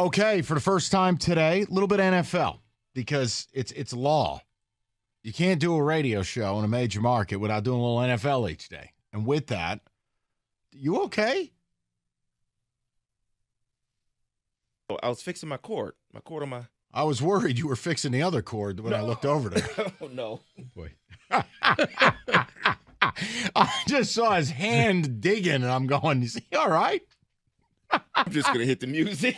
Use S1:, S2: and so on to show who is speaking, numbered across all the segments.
S1: Okay, for the first time today, a little bit NFL because it's law. You can't do a radio show in a major market without doing a little NFL each day. And with that, you okay?
S2: Oh, I was fixing my cord. My cord on my.
S1: I was worried you were fixing the other cord when I looked over there.
S2: Oh, no.
S1: Boy. I just saw his hand digging, and I'm going, is he all right?
S2: I'm just going to hit the music.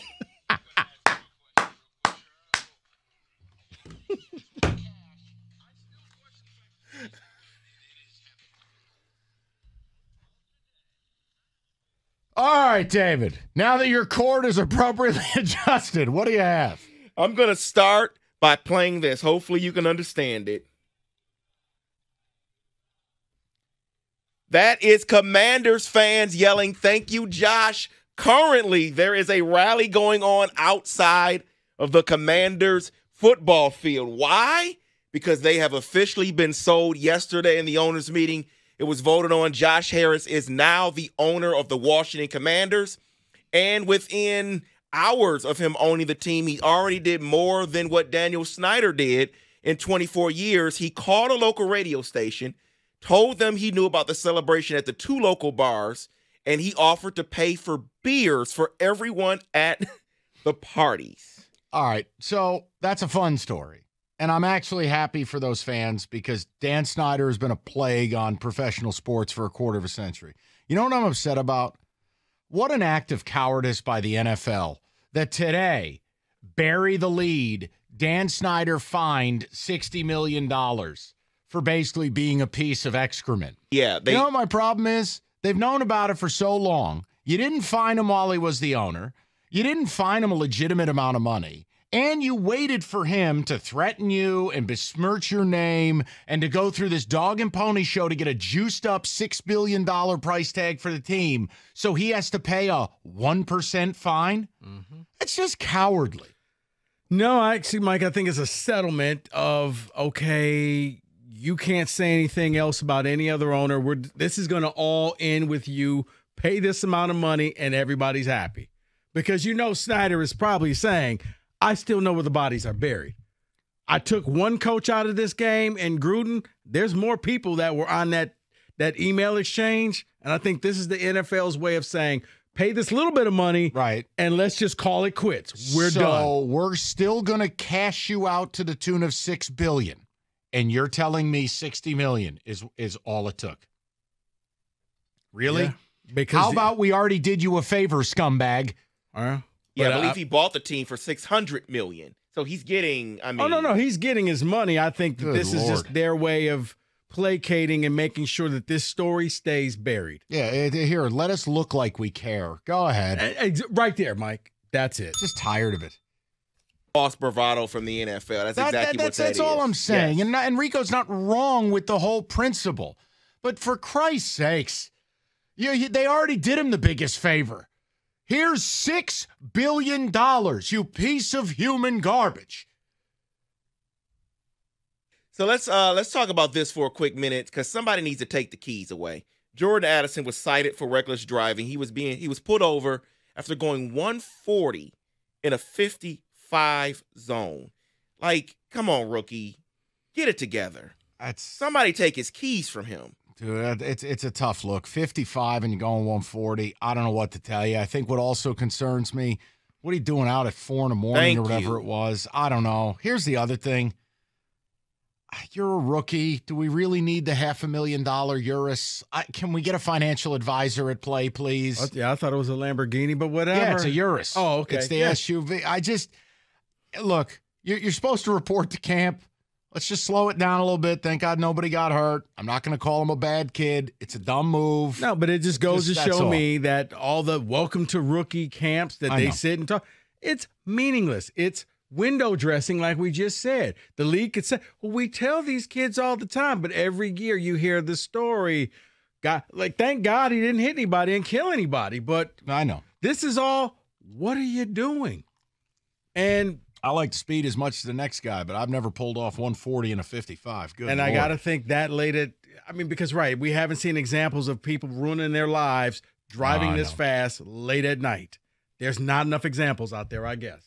S1: All right, David. Now that your cord is appropriately adjusted, what do you have?
S2: I'm going to start by playing this. Hopefully you can understand it. That is Commanders fans yelling, "Thank you, Josh." Currently, there is a rally going on outside of the Commanders football field. Why? Because they have officially been sold yesterday in the owners' meeting. It was voted on. Josh Harris is now the owner of the Washington Commanders. And within hours of him owning the team, he already did more than what Daniel Snyder did in 24 years. He called a local radio station, told them he knew about the celebration at the two local bars, and he offered to pay for beers for everyone at the parties.
S1: All right, so that's a fun story. And I'm actually happy for those fans because Dan Snyder has been a plague on professional sports for a quarter of a century. You know what I'm upset about? What an act of cowardice by the NFL that today, bury the lead, Dan Snyder fined $60 million for basically being a piece of excrement.
S2: Yeah.
S1: You know what my problem is? They've known about it for so long. You didn't fine him while he was the owner. You didn't fine him a legitimate amount of money. And you waited for him to threaten you and besmirch your name and to go through this dog and pony show to get a juiced up $6 billion price tag for the team. So he has to pay a 1% fine. Mm-hmm. It's just cowardly.
S3: No, actually, Mike, I think it's a settlement of, okay, you can't say anything else about any other owner. This is going to all end with you. Pay this amount of money and everybody's happy. Because you know Snyder is probably saying, I still know where the bodies are buried. I took one coach out of this game, and Gruden, there's more people that were on that email exchange, and I think this is the NFL's way of saying, pay this little bit of money,
S1: right,
S3: and let's just call it quits. We're done.
S1: So we're still going to cash you out to the tune of $6 billion, and you're telling me $60 million is all it took? Really?
S3: Yeah, because
S1: how about we already did you a favor, scumbag?
S2: Yeah, I believe he bought the team for $600 million. So he's getting, I mean.
S3: Oh, no, he's getting his money. I think that this is just their way of placating and making sure that this story stays buried.
S1: Yeah, here, let us look like we care. Go ahead.
S3: Right there, Mike. That's it.
S1: Just tired of it.
S2: False bravado from the NFL. That's
S1: all I'm saying. Yes. And Rico's not wrong with the whole principle. But for Christ's sakes, they already did him the biggest favor. Here's $6 billion, you piece of human garbage.
S2: So let's talk about this for a quick minute because somebody needs to take the keys away. Jordan Addison was cited for reckless driving. He was pulled over after going 140 in a 55 zone. Like, come on, rookie, get it together. Somebody take his keys from him.
S1: Dude, it's a tough look. 55 and you're going 140. I don't know what to tell you. I think what also concerns me, what are you doing out at 4 in the morning or whatever it was? I don't know. Here's the other thing. You're a rookie. Do we really need the $500,000 Urus? Can we get a financial advisor at play, please?
S3: Yeah, I thought it was a Lamborghini, but whatever.
S1: Yeah, it's a Urus.
S3: Oh, okay.
S1: It's the SUV. Look, you're supposed to report to camp. Let's just slow it down a little bit. Thank God nobody got hurt. I'm not going to call him a bad kid. It's a dumb move.
S3: No, but it just goes to show me that all the welcome to rookie camps that they sit and talk, it's meaningless. It's window dressing like we just said. The league could say, well, we tell these kids all the time, but every year you hear the story. Thank God he didn't hit anybody and kill anybody. But
S1: I know.
S3: This is all, what are you doing? And
S1: I like speed as much as the next guy, but I've never pulled off 140 in a 55. Good
S3: and
S1: Lord.
S3: I got to think that because, right, we haven't seen examples of people ruining their lives driving this fast late at night. There's not enough examples out there, I guess.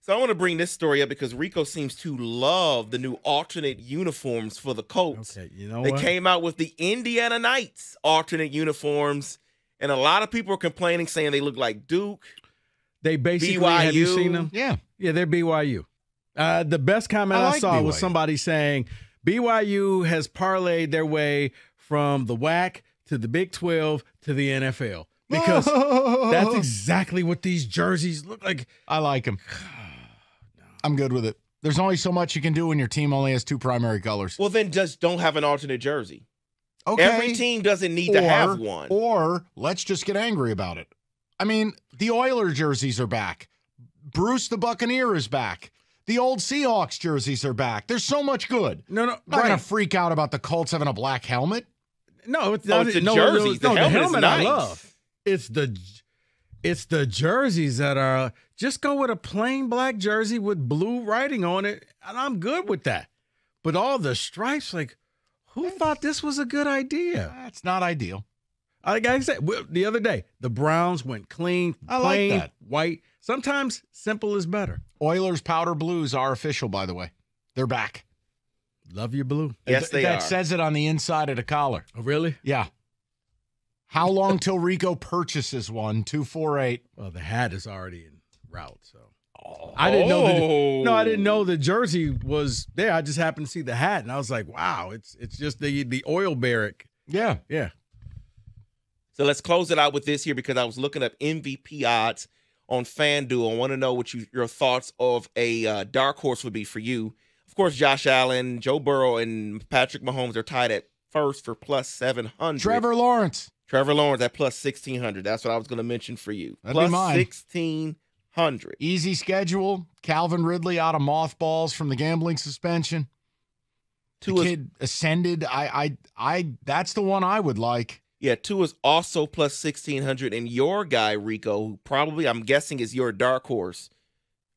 S2: So I want to bring this story up because Rico seems to love the new alternate uniforms for the Colts.
S3: Okay, you know
S2: They
S3: what?
S2: came out with the Indiana Knights alternate uniforms, and a lot of people are complaining, saying they look like Duke.
S3: They basically,
S2: BYU.
S3: have you seen them?
S1: Yeah.
S3: Yeah, they're BYU. The best comment
S1: I
S3: I
S1: like
S3: saw was
S1: BYU.
S3: somebody saying BYU has parlayed their way from the WAC to the Big 12 to the NFL because that's exactly what these jerseys look like.
S1: I like him. I'm good with it. There's only so much you can do when your team only has two primary colors.
S2: Well, then just don't have an alternate jersey.
S1: Okay.
S2: Every team doesn't need to have one.
S1: Or let's just get angry about it. I mean, the Oilers jerseys are back. Bruce the Buccaneer is back. The old Seahawks jerseys are back. There's so much good.
S3: No,
S1: I'm not going to freak out about the Colts having a black helmet.
S3: No, it's
S2: Oh,
S3: not
S2: it's the
S3: no,
S2: jerseys.
S3: No,
S2: The
S3: the
S2: helmet is
S3: helmet I
S2: nice.
S3: love. It's the jerseys that are just go with a plain black jersey with blue writing on it, and I'm good with that. But all the stripes, like, who thought this was a good idea?
S1: That's not ideal.
S3: Like I said the other day, the Browns went clean,
S1: I like
S3: plain,
S1: that.
S3: white. Sometimes simple is better.
S1: Oilers powder blues are official, by the way. They're back.
S3: Love your blue.
S2: Yes, they
S1: that
S2: are.
S1: says it on the inside of the collar.
S3: Oh, really?
S1: Yeah. How long till Rico purchases one? 248.
S3: Well, the hat is already en route, so. I didn't know. I didn't know the jersey was there. I just happened to see the hat, and I was like, "Wow, it's just the oil barrack."
S1: Yeah.
S3: Yeah.
S2: So let's close it out with this here because I was looking up MVP odds on FanDuel. I want to know what your thoughts of a dark horse would be for you. Of course, Josh Allen, Joe Burrow, and Patrick Mahomes are tied at first for plus 700.
S1: Trevor Lawrence.
S2: Trevor Lawrence at plus 1,600. That's what I was going to mention for you.
S1: That'd
S2: Plus
S1: be mine.
S2: 1,600.
S1: Easy schedule. Calvin Ridley out of mothballs from the gambling suspension. The kid ascended. I that's the one I would like.
S2: Yeah, two is also plus 1,600. And your guy, Rico, who probably, I'm guessing, is your dark horse,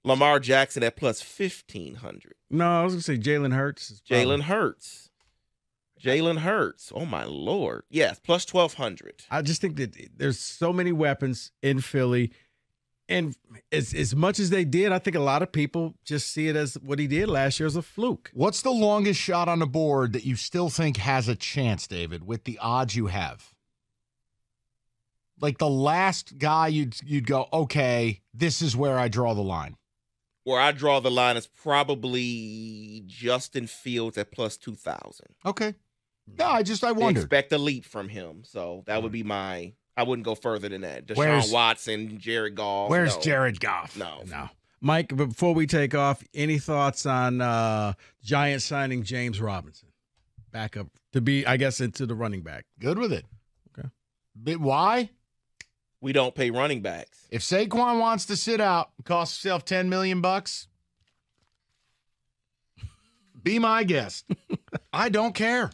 S2: Lamar Jackson at plus 1,500.
S3: No, I was gonna say Jalen Hurts.
S2: Jalen Hurts. Jalen Hurts. Oh, my Lord. Yes, plus 1,200.
S3: I just think that there's so many weapons in Philly. And as much as they did, I think a lot of people just see it as what he did last year as a fluke.
S1: What's the longest shot on the board that you still think has a chance, David, with the odds you have? Like the last guy you'd go, okay, this is where I draw the line.
S2: Where I draw the line is probably Justin Fields at plus 2,000.
S1: Okay. No, I
S2: They
S1: wondered.
S2: expect a leap from him. So that would be I wouldn't go further than that.
S1: Where's-
S2: Deshaun Watson, Jared Goff.
S1: Where's
S2: no.
S1: Jared Goff?
S2: No.
S3: No. Mike, before we take off, any thoughts on Giants signing James Robinson? Back up to be, I guess, into the running back.
S1: Good with it.
S3: Okay.
S1: But why?
S2: We don't pay running backs.
S1: If Saquon wants to sit out and cost himself $10 million, be my guest. I don't care.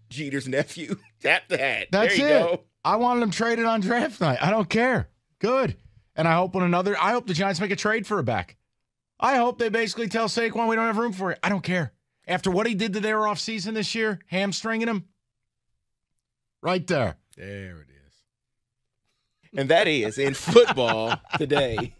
S2: Jeter's nephew. Tap the hat.
S1: That's
S2: there you
S1: it.
S2: go.
S1: I wanted him traded on draft night. I don't care. Good. And I hope the Giants make a trade for a back. I hope they basically tell Saquon we don't have room for it. I don't care. After what he did to their offseason this year, hamstringing him. Right there.
S3: There it is.
S2: And that is in football today.